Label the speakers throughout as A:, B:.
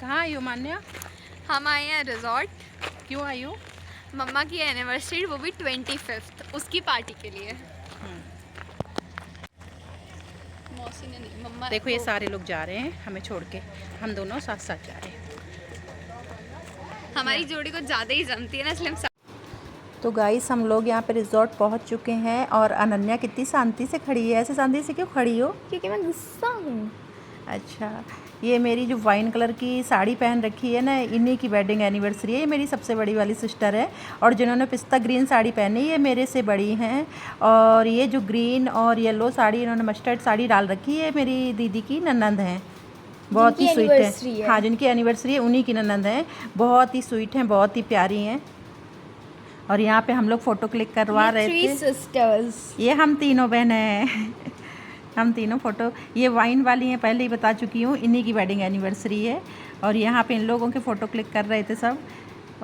A: कहाँ आई हो मान्या?
B: हम आए हैं रिजॉर्ट।
A: क्यों आई हो?
B: मम्मा की एनिवर्सरी, वो भी 25th, उसकी पार्टी के लिए। मौसी ने नहीं, मम्मा।
A: देखो ये सारे लोग जा रहे हैं हमें छोड़ के, हम दोनों साथ साथ जा रहे हैं।
B: हमारी जोड़ी को ज़्यादा ही जमती है ना, इसलिए हम
A: तो गाइस हम लोग यहाँ पे रिजॉर्ट पहुँच चुके हैं और अनन्या कितनी शांति से खड़ी है। ऐसे शांति से क्यों खड़ी हो?
B: क्योंकि मैं गुस्सा हूँ।
A: अच्छा, ये मेरी जो वाइन कलर की साड़ी पहन रखी है ना, इन्हीं की वेडिंग एनिवर्सरी है। ये मेरी सबसे बड़ी वाली सिस्टर है और जिन्होंने पिस्ता ग्रीन साड़ी पहनी ये मेरे से बड़ी हैं। और ये जो ग्रीन और येलो साड़ी, इन्होंने मस्टर्ड साड़ी डाल रखी है, मेरी दीदी की ननंद हैं। बहुत ही स्वीट है। हाँ, जिनकी एनिवर्सरी है उन्हीं की ननंद हैं। बहुत ही स्वीट हैं, बहुत ही प्यारी हैं। और यहाँ पे हम लोग फ़ोटो क्लिक करवा रहे थे।
B: सिस्टर्स,
A: ये हम तीनों बहनें हैं। हम तीनों फ़ोटो, ये वाइन वाली हैं, पहले ही बता चुकी हूँ, इन्हीं की वेडिंग एनिवर्सरी है। और यहाँ पे इन लोगों के फ़ोटो क्लिक कर रहे थे सब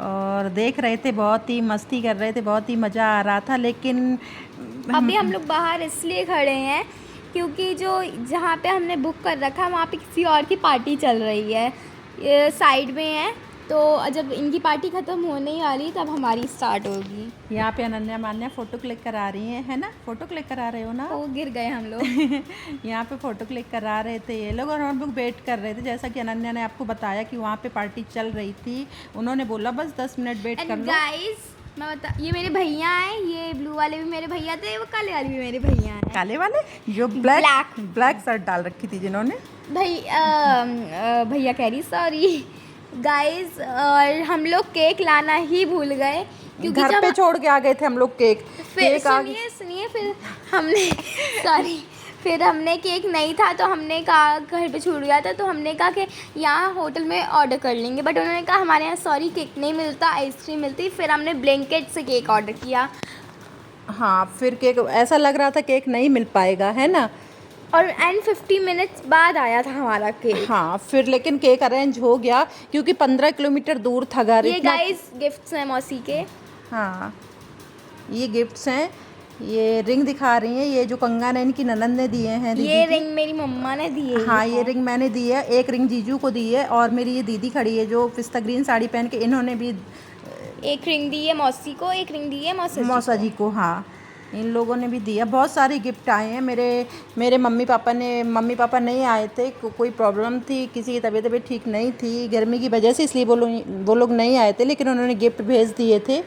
A: और देख रहे थे, बहुत ही मस्ती कर रहे थे, बहुत ही मज़ा आ रहा था। लेकिन
B: अभी हम लोग बाहर इसलिए खड़े हैं क्योंकि जो जहाँ पे हमने बुक कर रखा है वहाँ पे किसी और की पार्टी चल रही है, ये साइड में है। तो जब इनकी पार्टी ख़त्म होने ही वाली तब हमारी स्टार्ट होगी।
A: यहाँ पे अनन्या मान्या फ़ोटो क्लिक करा रही हैं, है ना? फ़ोटो क्लिक करा रहे हो ना?
B: वो गिर गए हम लोग।
A: यहाँ पे फ़ोटो क्लिक करा रहे थे ये लोग और हम लोग वेट कर रहे थे। जैसा कि अनन्या ने आपको बताया कि वहाँ पे पार्टी चल रही थी, उन्होंने बोला बस 10 मिनट वेट कर लो।
B: गाइस मैं बता, ये मेरे भैया हैं, ये ब्लू वाले भी मेरे भैया थे, वो काले वाले भी मेरे भैया हैं।
A: काले वाले जो ब्लैक शर्ट डाल रखी थी जिन्होंने?
B: भैया कह रही, सॉरी गाइस। और हम लोग केक लाना ही भूल गए क्योंकि
A: घर पे छोड़ के आ गए थे हम लोग केक।
B: फिर सुनिए फिर हमने सॉरी फिर हमने केक नहीं था तो हमने कहा, घर पे छूट गया था तो हमने कहा कि यहाँ होटल में ऑर्डर कर लेंगे, बट उन्होंने कहा हमारे यहाँ सॉरी केक नहीं मिलता, आइसक्रीम मिलती। फिर हमने ब्लैंकेट से केक ऑर्डर किया।
A: हाँ, फिर केक ऐसा लग रहा था केक नहीं मिल पाएगा, है ना?
B: और 50 मिनट्स बाद आया था हमारा केक।
A: हाँ, फिर लेकिन केक अरेंज हो गया क्योंकि 15 किलोमीटर दूर था घर।
B: ये गाइस गिफ्ट्स हैं मौसी के।
A: हाँ, ये गिफ्ट्स हैं। ये रिंग दिखा रही हैं, ये जो कंगन है इनकी ननंद ने दिए हैं।
B: ये रिंग मेरी मम्मा ने दी है।
A: हाँ, ये रिंग मैंने दी है, एक रिंग जीजू को दी है और मेरी ये दीदी खड़ी है जो पिस्ता ग्रीन साड़ी पहन के, इन्होंने भी
B: एक रिंग दी है मौसी को, एक रिंग दी है
A: मौसा जी को। हाँ, इन लोगों ने भी दिया। बहुत सारे गिफ्ट आए हैं। मेरे मम्मी पापा नहीं आए थे, कोई प्रॉब्लम थी, किसी की तबीयत ठीक नहीं थी गर्मी की वजह से, इसलिए वो लोग नहीं आए थे, लेकिन उन्होंने गिफ्ट भेज दिए थे।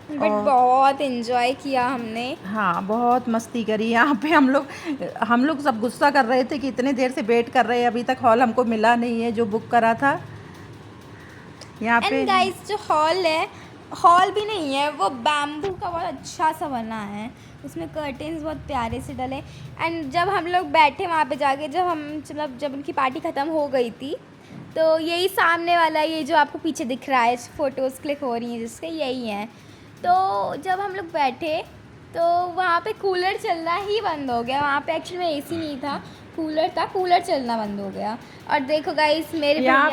B: बट बहुत एंजॉय किया हमने।
A: हाँ, बहुत मस्ती करी यहाँ पे। हम लोग सब गुस्सा कर रहे थे कि इतने देर से वेट कर रहे हैं, अभी तक हॉल हमको मिला नहीं है जो बुक करा था यहाँ पे।
B: एंड गाइस जो हॉल है, हॉल भी नहीं है, वो बैम्बू का बहुत अच्छा सा बना है, उसमें कर्टेन्स बहुत प्यारे से डले। एंड जब हम लोग बैठे वहाँ पे जाके, जब उनकी पार्टी ख़त्म हो गई थी, तो यही सामने वाला, ये जो आपको पीछे दिख रहा है, फ़ोटोज़ क्लिक हो रही हैं जिसके, यही है। तो जब हम लोग बैठे तो वहाँ पे कूलर चलना ही बंद हो गया। वहाँ पे एक्चुअली में एसी नहीं था, कूलर था, कूलर चलना बंद हो गया। और देखो गाइस मेरे
A: यहाँ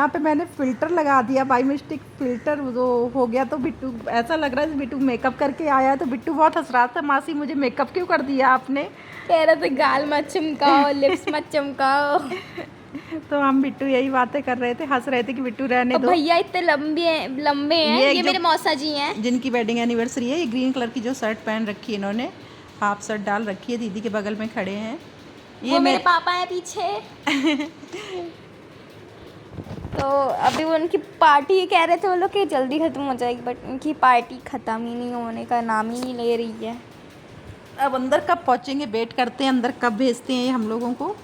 A: पे मैंने फ़िल्टर लगा दिया, बाई मिस्टेक फ़िल्टर जो हो गया, तो बिट्टू ऐसा लग रहा है बिट्टू मेकअप करके आया है। तो बिट्टू बहुत हंस रहा था, मासी मुझे मेकअप क्यों कर दिया आपने?
B: कह रहे थे गाल मत चमकाओ, लिप्स मत चमकाओ।
A: तो हम बिट्टू यही बातें कर रहे थे, हंस रहे थे कि बिट्टू रहने दो।
B: भैया इतने लंबे हैं, ये मेरे मौसा जी हैं
A: जिनकी वेडिंग एनिवर्सरी है। ये ग्रीन कलर की जो शर्ट पहन रखी है इन्होंने, हाफ शर्ट डाल रखी है, दीदी के बगल में खड़े हैं।
B: ये मेरे पापा हैं पीछे। तो अभी वो उनकी पार्टी कह रहे थे वो लोग कि जल्दी ख़त्म हो जाएगी, बट उनकी पार्टी ख़त्म ही नहीं होने का नाम ही नहीं ले रही है।
A: अब अंदर कब पहुँचेंगे, वेट करते हैं अंदर कब भेजते हैं ये हम लोगों को।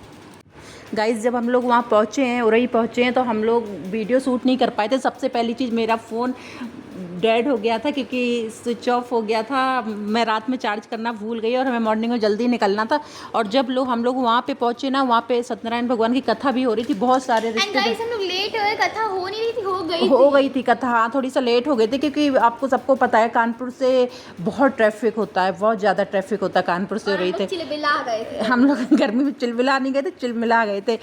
A: गाइस जब हम लोग वहाँ पहुँचे हैं, उरई पहुँचे हैं, तो हम लोग वीडियो शूट नहीं कर पाए थे। सबसे पहली चीज़, मेरा फ़ोन डेड हो गया था क्योंकि स्विच ऑफ हो गया था। मैं रात में चार्ज करना भूल गई और हमें मॉर्निंग में जल्दी निकलना था। और जब हम लोग वहाँ पे पहुँचे ना, वहाँ पे सत्यनारायण भगवान की कथा भी हो रही थी। बहुत सारे
B: रिश्तेदार, हम लोग लेट हो गए, कथा हो नहीं रही थी,
A: हो गई थी कथा। हाँ, थोड़ी सा लेट हो गए थे क्योंकि आपको सबको पता है कानपुर से बहुत ट्रैफिक होता है, बहुत ज़्यादा ट्रैफिक होता है कानपुर से हो रही थे।
B: चिलबिला गए थे
A: हम लोग गर्मी में, चिलबिला नहीं गए थे, चिलमिला गए थे।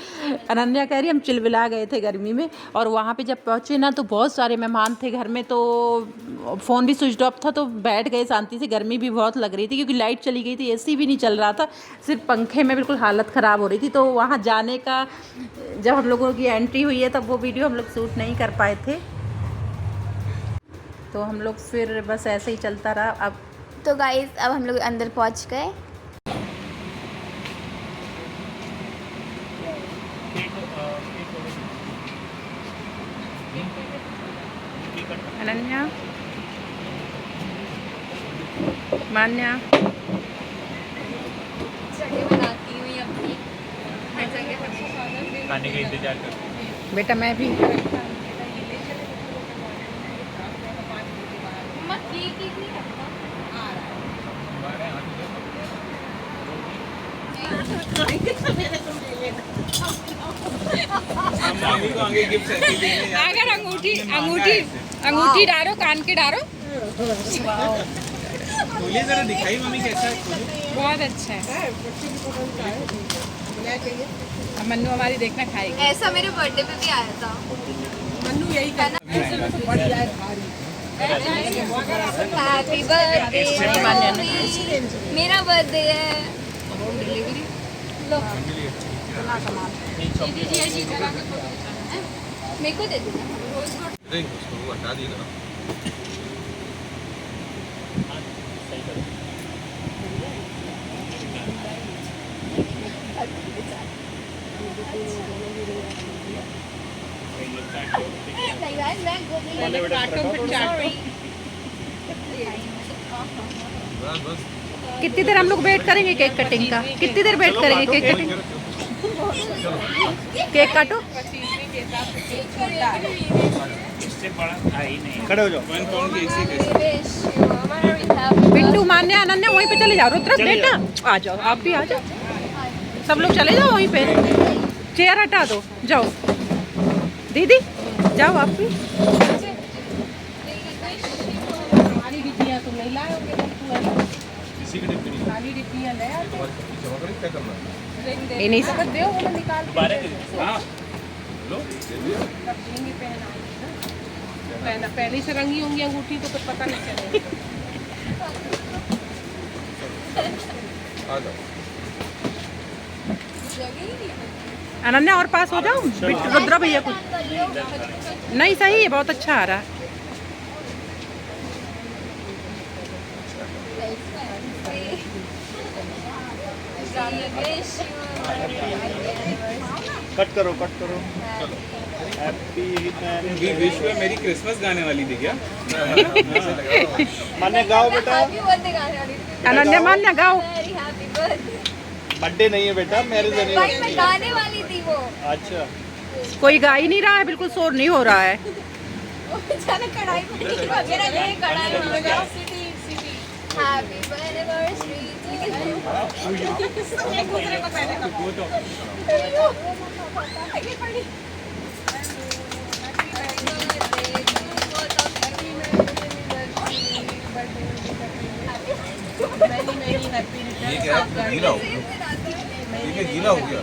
A: अनन्या कह रही हम चिलबिला गए थे गर्मी में। और वहाँ पे जब पहुँचे ना तो बहुत सारे मेहमान थे घर में, तो फ़ोन भी स्विच ऑफ था, तो बैठ गए शांति से। गर्मी भी बहुत लग रही थी क्योंकि लाइट चली गई थी, एसी भी नहीं चल रहा था, सिर्फ पंखे में बिल्कुल हालत ख़राब हो रही थी। तो वहाँ जाने का जब हम लोगों की एंट्री हुई है तब वो वीडियो हम लोग शूट नहीं कर पाए थे, तो हम लोग फिर बस ऐसे ही चलता रहा। अब
B: तो गाइस अब हम लोग अंदर पहुंच गए।
A: अनन्या, मान्या,
B: जगह बनाती हुई अपनी
C: खाने का इंतजार कर।
A: बेटा मैं भी।
C: मामी को आगे गिफ्ट
D: अगर अंगूठी डालो, कान के डालो।
C: खोलिए जरा, दिखाई मम्मी कैसा है।
D: बहुत अच्छा है। अब मन्नू हमारी देखना खाएगी।
B: ऐसा मेरे बर्थडे पे भी आया था।
D: मन्नू यही
B: हैप्पी बर्थडे, मेरा बर्थडे है। लो मेरे को दे दो।
C: हटा दिएगा ना।
A: कितनी देर हम लोग वेट करेंगे केक कटिंग का? कितनी देर वेट करेंगे केक कटिंग? केक काटो।
C: खड़े हो जाओ। 1 पाउंड केक से कैसे?
A: बिट्टू, मान्या, अनन्या वहीं पे चले जाओ। रुद्र बेटा आ जाओ, आप भी आ जाओ, सब लोग चले जाओ वहीं पे। चेयर हटा दो, जाओ। दीदी जाओ आप भी।
C: किसी की डिब्बी नहीं। जमा करें क्या करना है?
A: नहीं
C: दोबारा हाँ लो
D: पहले से रंगी होंगी अंगूठी तो कुछ पता नहीं चलेगा।
C: आ जाओ।
A: अनन्या और पास हो जाओ। रुद्र भैया कुछ नहीं, सही है, बहुत अच्छा आ रहा है।
E: कट करो हैप्पी
C: विश में मेरी क्रिसमस गाने वाली थी क्या?
E: मान्या गाओ बेटा।
A: अनन्या, मान्या गाओ।
E: बर्थडे नहीं है बेटा, मैरिज
B: भाई मैं
E: एनिवर्सरी है।
B: गाने वाली थी वो।
E: अच्छा
A: कोई गा ही नहीं रहा है, बिल्कुल शोर नहीं हो रहा है।
B: बेचारा कढ़ाई में वगैरह ये कढ़ाई में हैप्पी एनिवर्सरी
D: एक दूसरे को पहले
C: ये क्या गीला हो ये गीला हो गया।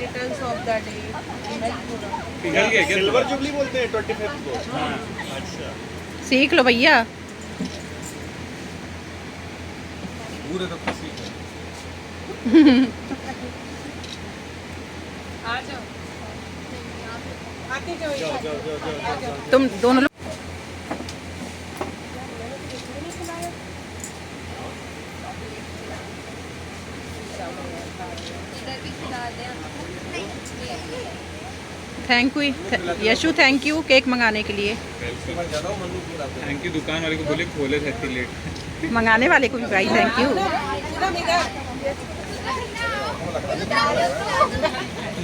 C: पिघल गया क्या?
E: सिल्वर जुबली बोलते हैं 25th को।
C: हाँ।
E: अच्छा
A: सीख लो भैया।
C: पूरे तक सीख है।
D: आ जाओ, आते जाओ।
A: तुम दोनों लोग thank you Yashu, thank you cake मंगाने के लिए।
C: थैंक यू दुकान वाले को, बोले खोले थे इतनी लेट।
A: मंगाने वाले को भी भाई थैंक यू।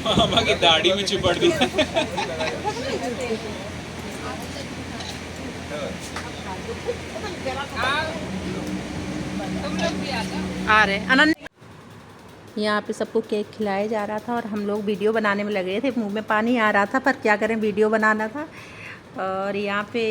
C: मामा की दाढ़ी में चिपट दी।
D: तुम लोग भी आ जाओ।
A: आ रहे अनन्या। यहाँ पे सबको केक खिलाया जा रहा था और हम लोग वीडियो बनाने में लगे थे। मुंह में पानी आ रहा था पर क्या करें, वीडियो बनाना था। और यहाँ पे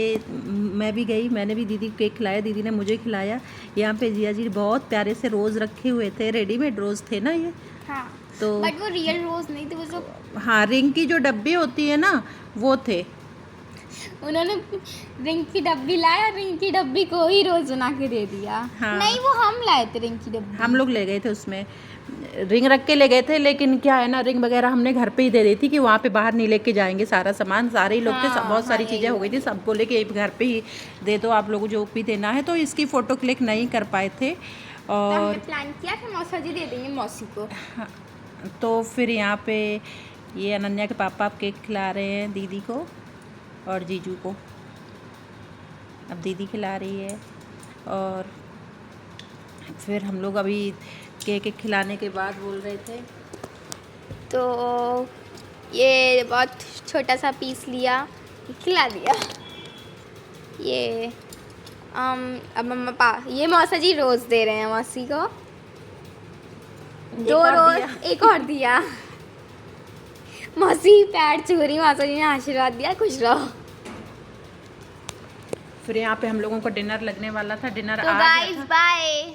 A: मैं भी गई, मैंने भी दीदी को केक खिलाया, दीदी ने मुझे खिलाया। यहाँ पे जिया जी बहुत प्यारे से रोज़ रखे हुए थे, रेडीमेड रोज़ थे ना ये।
B: हाँ
A: तो
B: बट वो रियल रोज नहीं थे, वो जो
A: हाँ रिंग की जो डब्बी होती है ना वो थे।
B: उन्होंने रिंग की डब्बी लाया, रिंग की डब्बी को ही रोज बना के दे दिया।
A: हाँ।
B: नहीं, वो हम लाए थे रिंग की डब्बी।
A: हम लोग ले गए थे, उसमें रिंग रख के ले गए थे, लेकिन क्या है ना, रिंग वगैरह हमने घर पे ही दे दी थी कि वहाँ पे बाहर नहीं लेके जाएंगे सारा सामान। सारे ही लोग थे, सब बहुत सारी चीज़ें हो गई थी, सब बोले कि घर पे ही दे दो आप लोगों जो भी देना है, तो इसकी फ़ोटो क्लिक नहीं कर पाए थे।
B: तो
A: और
B: हमने प्लान किया कि मौसा जी दे देंगे मौसी को।
A: तो फिर यहाँ पे ये अनन्या के पापा आप केक खिला रहे हैं दीदी को और जीजू को। अब दीदी खिला रही है, और फिर हम लोग अभी केक खिलाने के बाद बोल रहे थे,
B: तो ये बहुत छोटा सा पीस लिया, खिला दिया। ये अब मम्मा ये मौसा जी रोज़ दे रहे हैं मौसी को, 2 रोज़, एक और दिया। मौसी पैर छू रही, मौसा जी ने आशीर्वाद दिया, खुश रहो।
A: फिर यहाँ पे हम लोगों का डिनर लगने वाला था, डिनर
B: तो
A: आ गया
B: गाइस
A: था।
B: बाय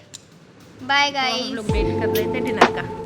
B: बाय
A: तो हम
B: गाइस।
A: लोग वेट कर रहे थे डिनर का।